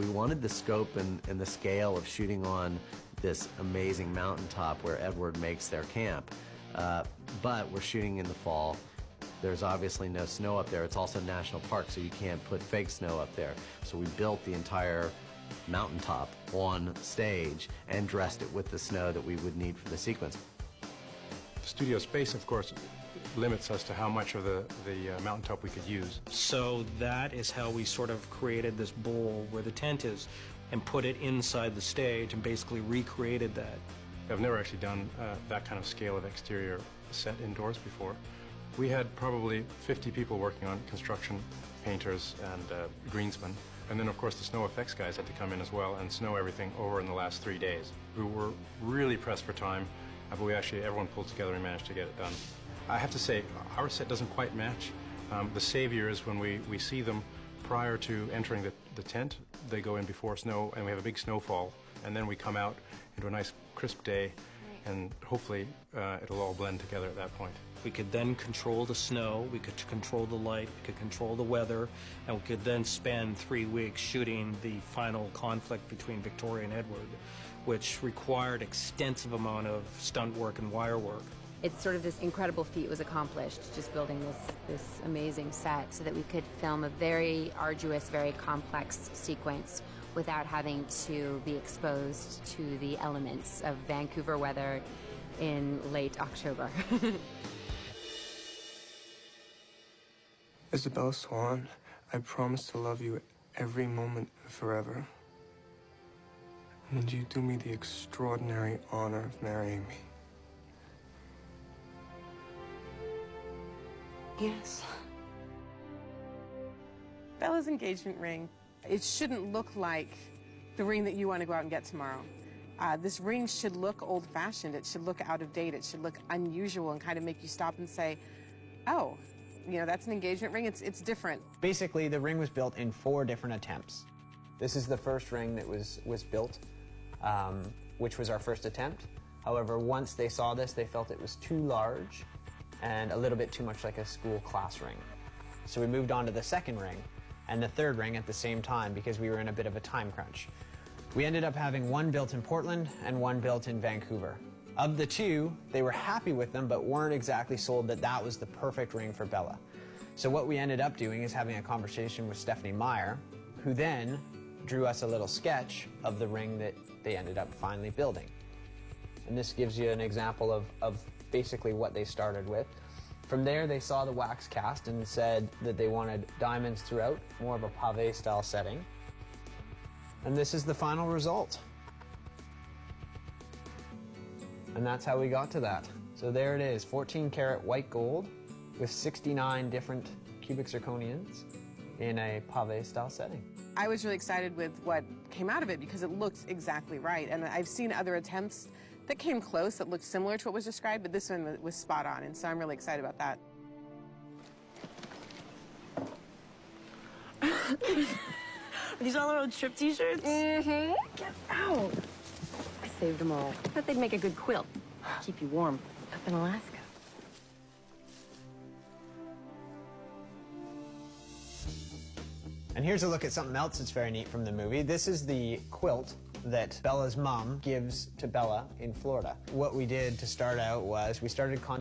We wanted the scope and the scale of shooting on this amazing mountaintop where Edward makes their camp. But we're shooting in the fall. There's obviously no snow up there. It's also a national park, so you can't put fake snow up there. So we built the entire mountaintop on stage and dressed it with the snow that we would need for the sequence. The studio space, of course, limits us to how much of the mountaintop we could use. So that is how we sort of created this bowl where the tent is and put it inside the stage and basically recreated that. I've never actually done that kind of scale of exterior set indoors before. We had probably 50 people working on construction, painters and greensmen. And then, of course, the snow effects guys had to come in as well and snow everything over in the last 3 days. We were really pressed for time, but everyone pulled together and managed to get it done. I have to say, our set doesn't quite match. The savior is when we see them prior to entering the tent. They go in before snow, and we have a big snowfall, and then we come out into a nice crisp day, and hopefully it'll all blend together at that point. We could then control the snow, we could control the light, we could control the weather, and we could then spend 3 weeks shooting the final conflict between Victoria and Edward, which required extensive amount of stunt work and wire work. It's sort of this incredible feat was accomplished, just building this amazing set so that we could film a very arduous, very complex sequence without having to be exposed to the elements of Vancouver weather in late October. Isabella Swan, I promise to love you every moment forever. And you do me the extraordinary honor of marrying me. Yes. Bella's engagement ring, it shouldn't look like the ring that you want to go out and get tomorrow. This ring should look old-fashioned. It should look out of date. It should look unusual and kind of make you stop and say, oh, you know, that's an engagement ring. It's different. Basically, the ring was built in 4 different attempts. This is the first ring that was built, which was our first attempt. However, once they saw this, they felt it was too large and a little bit too much like a school class ring. So we moved on to the second ring and the third ring at the same time because we were in a bit of a time crunch. We ended up having one built in Portland and one built in Vancouver. Of the 2, they were happy with them but weren't exactly sold that that was the perfect ring for Bella. So what we ended up doing is having a conversation with Stephanie Meyer, who then drew us a little sketch of the ring that they ended up finally building. And this gives you an example of basically what they started with. From there, they saw the wax cast and said that they wanted diamonds throughout, more of a pave style setting. And this is the final result. And that's how we got to that. So there it is, 14 karat white gold with 69 different cubic zirconians in a pave style setting. I was really excited with what came out of it because it looks exactly right. And I've seen other attempts that came close, that looked similar to what was described, but this one was spot on, and so I'm really excited about that. Are these all our old trip t-shirts? Mm-hmm. Get out. I saved them all. I thought they'd make a good quilt. Keep you warm up in Alaska. And here's a look at something else that's very neat from the movie. This is the quilt that Bella's mom gives to Bella in Florida. What we did to start out was we started